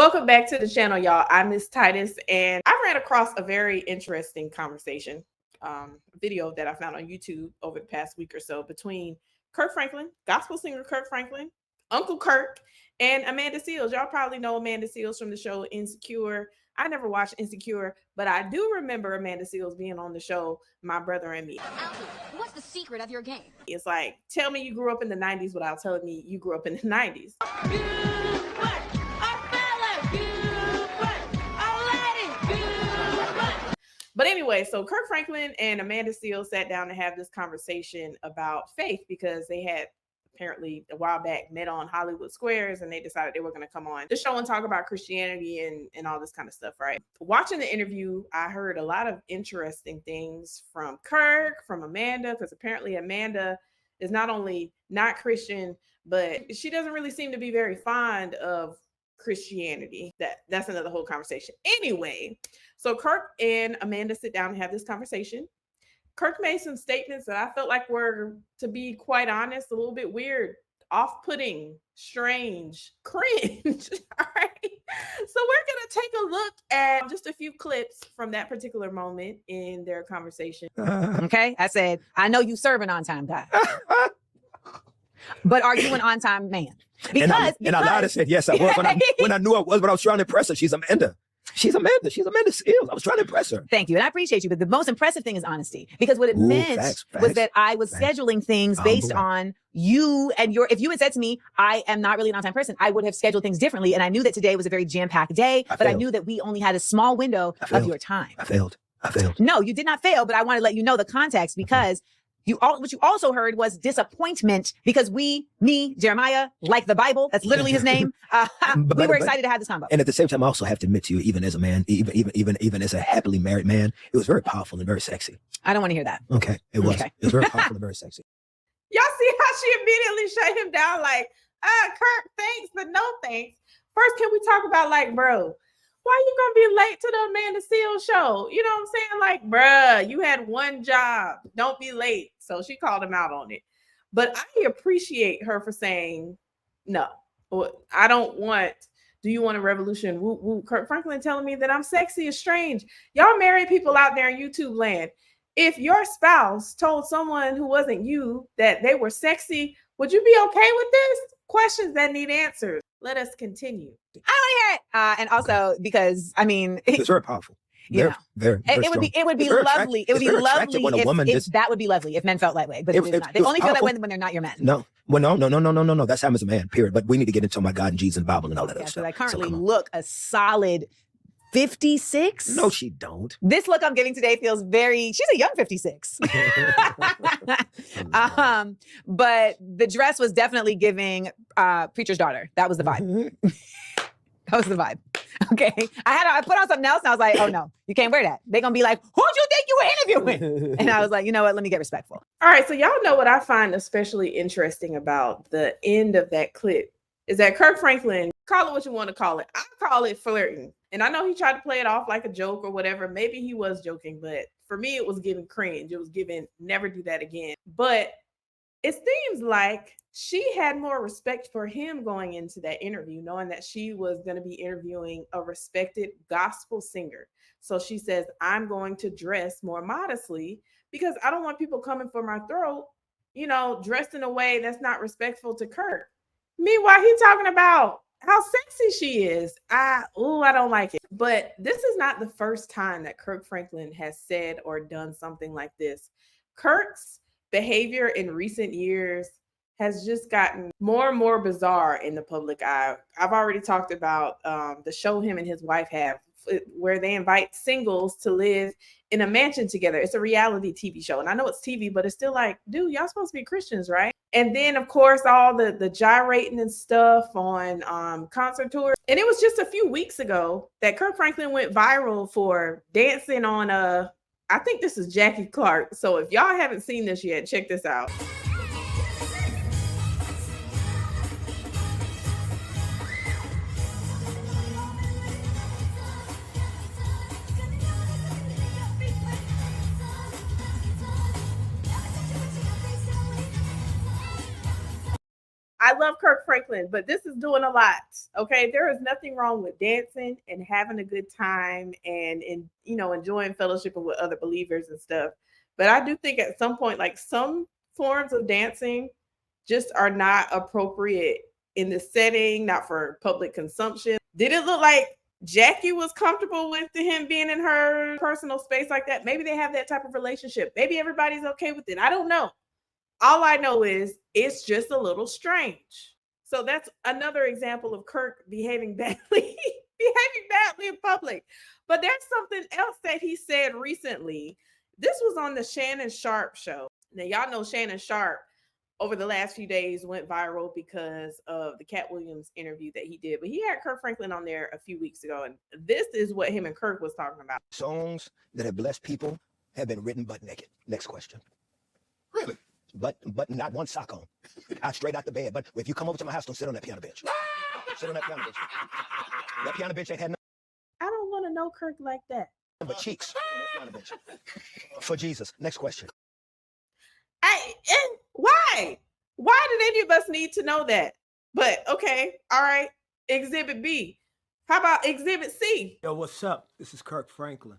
Welcome back to the channel, y'all. I'm MissTytus, and I ran across a very interesting conversation, video that I found on YouTube over the past week or so between Kirk Franklin, gospel singer Kirk Franklin, Uncle Kirk, and Amanda Seales. Y'all probably know Amanda Seales from the show Insecure. I never watched Insecure, but I do remember Amanda Seales being on the show My Brother and Me. What's the secret of your game? It's like, tell me you grew up in the 90s without telling me you grew up in the 90s. But anyway, so Kirk Franklin and Amanda Seales sat down to have this conversation about faith because they had apparently a while back met on Hollywood Squares and they decided they were going to come on the show and talk about Christianity and all this kind of stuff, right? Watching the interview, I heard a lot of interesting things from Kirk, from Amanda, because apparently Amanda is not only not Christian, but she doesn't really seem to be very fond of Christianity. That's another whole conversation. Anyway, so Kirk and Amanda sit down and have this conversation. Kirk made some statements that I felt like were, to be quite honest, a little bit weird, off-putting, strange, cringe. All right. So we're going to take a look at just a few clips from that particular moment in their conversation. Okay. I said, I know you serve an on-time guy, but are you an on-time man? And I lied and said, yes, I was. When I knew I was, but I was trying to impress her. She's Amanda. She's Amanda Seales. I was trying to impress her. Thank you. And I appreciate you. But the most impressive thing is honesty, because what it meant was that I was scheduling things based on you and if you had said to me, I am not really an on-time person, I would have scheduled things differently. And I knew that today was a very jam-packed day, but I knew that we only had a small window of your time. I failed. No, you did not fail, but I want to let you know the context, because what you also heard was disappointment, because me, Jeremiah, like the Bible, that's literally his name. We were excited to have this combo. And at the same time, I also have to admit to you, even as a man, even as a happily married man, it was very powerful and very sexy. I don't want to hear that. Okay, it was. Okay. It was very powerful and very sexy. Y'all see how she immediately shut him down? Like, Kirk, thanks, but no thanks. First, can we talk about, like, bro, why you gonna be late to the Amanda Seales show? You know what I'm saying? Like, bruh, you had one job. Don't be late. So she called him out on it. But I appreciate her for saying, no, I don't want, do you want a revolution? Woo, woo. Kirk Franklin telling me that I'm sexy is strange. Y'all married people out there in YouTube land. If your spouse told someone who wasn't you that they were sexy, would you be okay with this? Questions that need answers. Let us continue. I don't want to hear it. And also because, I mean, it's very powerful. Very it would be lovely. It would be lovely if that would be lovely if men felt that way, but it is not. They only feel that way when they're not your men. No. Well, no. That's how as a man, period. But we need to get into my God and Jesus and Bible and all that other stuff. So I currently look a solid 56. No, she don't. This look I'm giving today feels she's a young 56. But the dress was definitely giving preacher's daughter. That was the vibe. That was the vibe. Okay. I put on something else and I was like, oh no, you can't wear that. They're going to be like, who'd you think you were interviewing? And I was like, you know what? Let me get respectful. All right. So y'all know what I find especially interesting about the end of that clip is that Kirk Franklin, call it what you want to call it. I call it flirting. And I know he tried to play it off like a joke or whatever. Maybe he was joking, but for me, it was giving cringe. It was giving never do that again. But it seems like she had more respect for him going into that interview, knowing that she was going to be interviewing a respected gospel singer. So she says, I'm going to dress more modestly because I don't want people coming for my throat, dressed in a way that's not respectful to Kirk. Meanwhile, he's talking about how sexy she is. I don't like it. But this is not the first time that Kirk Franklin has said or done something like this. Kirk's behavior in recent years has just gotten more and more bizarre in the public eye. I've already talked about the show him and his wife have, where they invite singles to live in a mansion together. It's a reality TV show. And I know it's TV, but it's still like, dude, y'all supposed to be Christians, right? And then, of course, all the gyrating and stuff on concert tours. And it was just a few weeks ago that Kirk Franklin went viral for dancing on I think this is Jackie Clark. So if y'all haven't seen this yet, check this out. I love Kirk Franklin, but this is doing a lot. Okay, there is nothing wrong with dancing and having a good time and enjoying fellowship with other believers and stuff. But I do think at some point, like some forms of dancing just are not appropriate in the setting, not for public consumption. Did it look like Jackie was comfortable with him being in her personal space like that? Maybe they have that type of relationship. Maybe everybody's okay with it. I don't know. All I know is it's just a little strange. So that's another example of Kirk behaving badly, in public. But there's something else that he said recently. This was on the Shannon Sharp show. Now, y'all know Shannon Sharp over the last few days went viral because of the Cat Williams interview that he did. But he had Kirk Franklin on there a few weeks ago. And this is what him and Kirk was talking about. Songs that have blessed people have been written butt naked. Next question. Really? But not one sock on. Straight out the bed. But if you come over to my house, don't sit on that piano bench. Sit on that piano bench. That piano bench ain't had I don't want to know Kirk like that. nothing but cheeks on that piano bench. For Jesus. Next question. And why? Why did any of us need to know that? But okay, all right. Exhibit B. How about Exhibit C? Yo, what's up? This is Kirk Franklin.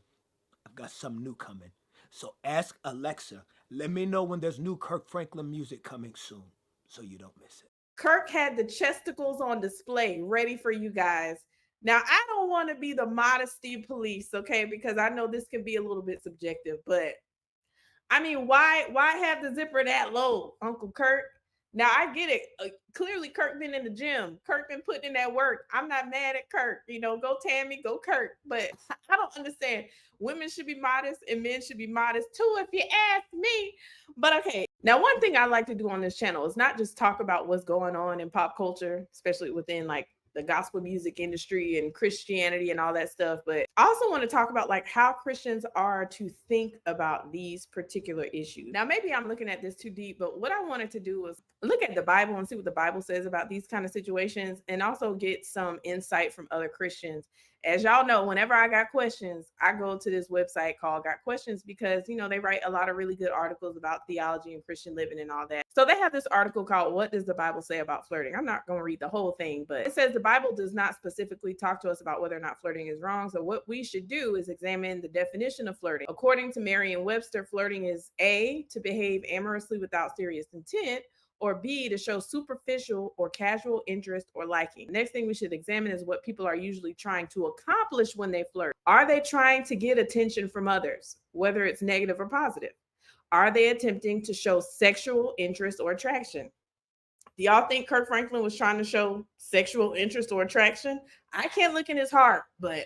I've got something new coming. So ask Alexa, let me know when there's new Kirk Franklin music coming soon so you don't miss it. Kirk had the chesticles on display ready for you guys. Now, I don't want to be the modesty police, okay, because I know this can be a little bit subjective, but I mean, why have the zipper that low, Uncle Kirk? Now, I get it. Clearly, Kirk been in the gym. Kirk been putting in that work. I'm not mad at Kirk. Go Tammy, go Kirk. But I don't understand. Women should be modest and men should be modest too, if you ask me. But okay. Now, one thing I like to do on this channel is not just talk about what's going on in pop culture, especially within like the gospel music industry and Christianity and all that stuff. But I also want to talk about like how Christians are to think about these particular issues. Now, maybe I'm looking at this too deep, but what I wanted to do was look at the Bible and see what the Bible says about these kind of situations and also get some insight from other Christians. As y'all know, whenever I got questions, I go to this website called Got Questions because, they write a lot of really good articles about theology and Christian living and all that. So they have this article called What Does the Bible Say About Flirting? I'm not going to read the whole thing, but it says the Bible does not specifically talk to us about whether or not flirting is wrong. So what we should do is examine the definition of flirting. According to Merriam-Webster, flirting is A, to behave amorously without serious intent, or B, to show superficial or casual interest or liking. Next thing we should examine is what people are usually trying to accomplish when they flirt. Are they trying to get attention from others, whether it's negative or positive? Are they attempting to show sexual interest or attraction? Do y'all think Kirk Franklin was trying to show sexual interest or attraction? I can't look in his heart, but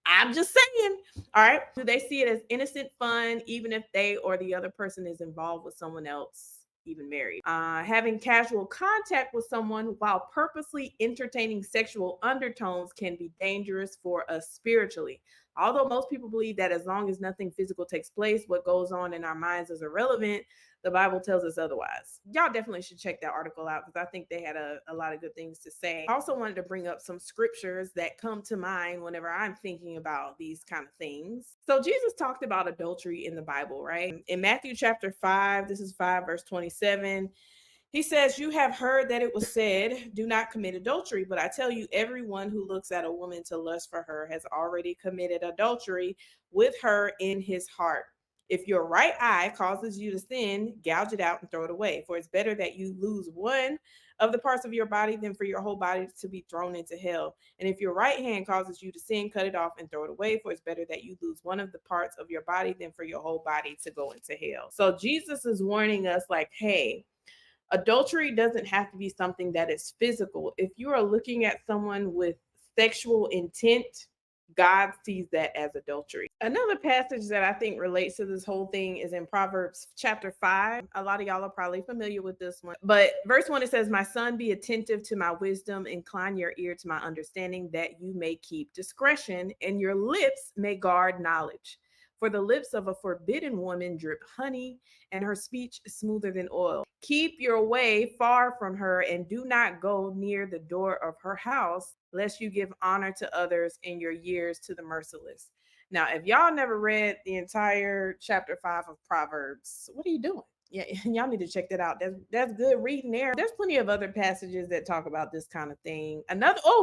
I'm just saying. All right. Do they see it as innocent fun, even if they or the other person is involved with someone else? Even married. Having casual contact with someone while purposely entertaining sexual undertones can be dangerous for us spiritually. Although most people believe that as long as nothing physical takes place, what goes on in our minds is irrelevant, the Bible tells us otherwise. Y'all definitely should check that article out because I think they had a lot of good things to say. I also wanted to bring up some scriptures that come to mind whenever I'm thinking about these kind of things. So Jesus talked about adultery in the Bible, right? In Matthew chapter 5, this is 5 verse 27, he says, "You have heard that it was said, 'Do not commit adultery.' But I tell you, everyone who looks at a woman to lust for her has already committed adultery with her in his heart. If your right eye causes you to sin, gouge it out and throw it away. For it's better that you lose one of the parts of your body than for your whole body to be thrown into hell. And if your right hand causes you to sin, cut it off and throw it away. For it's better that you lose one of the parts of your body than for your whole body to go into hell." So Jesus is warning us like, hey, adultery doesn't have to be something that is physical. If you are looking at someone with sexual intent, God sees that as adultery. Another passage that I think relates to this whole thing is in Proverbs chapter 5. A lot of y'all are probably familiar with this one. But verse 1, it says, "My son, be attentive to my wisdom, incline your ear to my understanding, that you may keep discretion, and your lips may guard knowledge. For the lips of a forbidden woman drip honey, and her speech is smoother than oil. Keep your way far from her, and do not go near the door of her house, lest you give honor to others in your years to the merciless." Now, if y'all never read the entire chapter 5 of Proverbs, what are you doing? Yeah, y'all need to check that out. That's good reading there. There's plenty of other passages that talk about this kind of thing.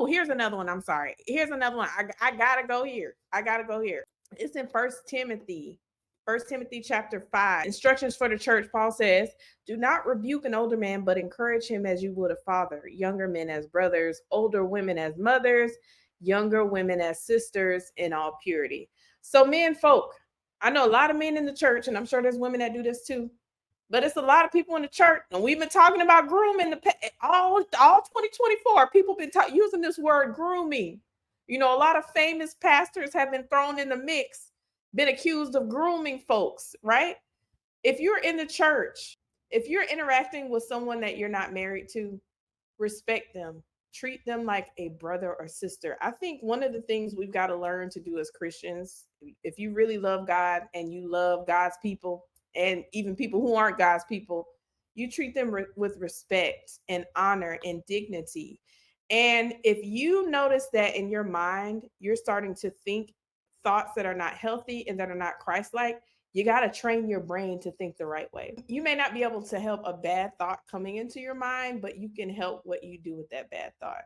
Here's another one. I'm sorry. Here's another one. I gotta go here. I gotta go here. It's in First Timothy. First Timothy chapter 5. Instructions for the church. Paul says, do not rebuke an older man, but encourage him as you would a father, younger men as brothers, older women as mothers, younger women as sisters in all purity. So men folk, I know a lot of men in the church, and I'm sure there's women that do this too. But it's a lot of people in the church, and we've been talking about grooming all 2024. People been using this word grooming. You know, a lot of famous pastors have been thrown in the mix, been accused of grooming folks, right? If you're in the church, if you're interacting with someone that you're not married to, respect them. Treat them like a brother or sister. I think one of the things we've got to learn to do as Christians, if you really love God and you love God's people, and even people who aren't God's people, you treat them with respect and honor and dignity. And if you notice that in your mind, you're starting to think thoughts that are not healthy and that are not Christ-like, you got to train your brain to think the right way. You may not be able to help a bad thought coming into your mind, but you can help what you do with that bad thought.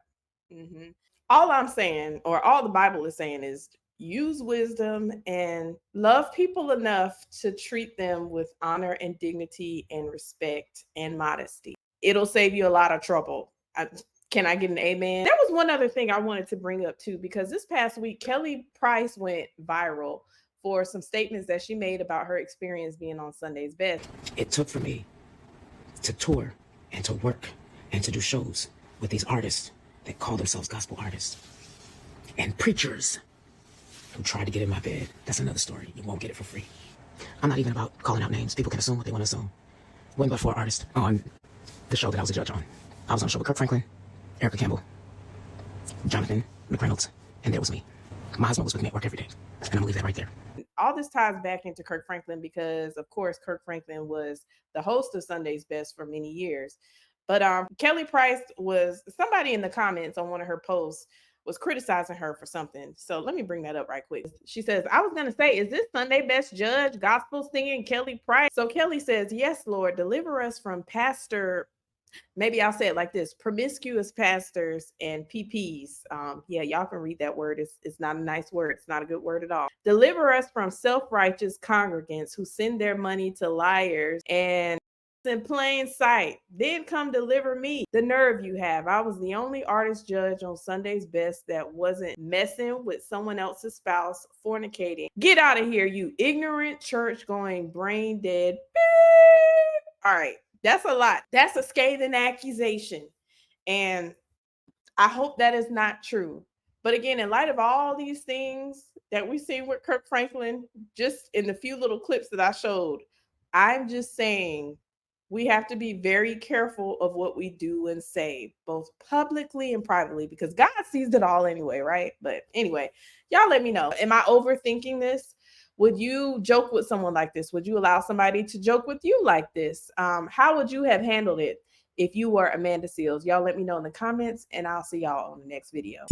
All I'm saying, or all the Bible is saying, is use wisdom and love people enough to treat them with honor and dignity and respect and modesty. It'll save you a lot of trouble. Can I get an amen? There was one other thing I wanted to bring up too, because this past week, Kelly Price went viral for some statements that she made about her experience being on Sunday's Best. It took for me to tour and to work and to do shows with these artists that call themselves gospel artists and preachers who tried to get in my bed. That's another story. You won't get it for free. I'm not even about calling out names. People can assume what they want to assume. One but four artists on the show that I was a judge on. I was on a show with Kirk Franklin, Erica Campbell, Jonathan McReynolds, and there was me. My husband was with me at work every day. And I'm gonna leave that right there. All this ties back into Kirk Franklin because, of course, Kirk Franklin was the host of Sunday's Best for many years. But Kelly Price was, somebody in the comments on one of her posts was criticizing her for something. So let me bring that up right quick. She says, I was going to say, is this Sunday Best judge gospel singing Kelly Price? So Kelly says, yes, Lord, deliver us from pastor. Maybe I'll say it like this: promiscuous pastors and PPs. Yeah, y'all can read that word. It's not a nice word. It's not a good word at all. Deliver us from self-righteous congregants who send their money to liars and in plain sight. Then come deliver me. The nerve you have. I was the only artist judge on Sunday's Best that wasn't messing with someone else's spouse, fornicating. Get out of here, you ignorant church-going, brain-dead. All right. That's a lot. That's a scathing accusation. And I hope that is not true. But again, in light of all these things that we've seen with Kirk Franklin, just in the few little clips that I showed, I'm just saying we have to be very careful of what we do and say, both publicly and privately, because God sees it all anyway, right? But anyway, y'all let me know. Am I overthinking this? Would you joke with someone like this? Would you allow somebody to joke with you like this? How would you have handled it if you were Amanda Seales? Y'all let me know in the comments, and I'll see y'all on the next video.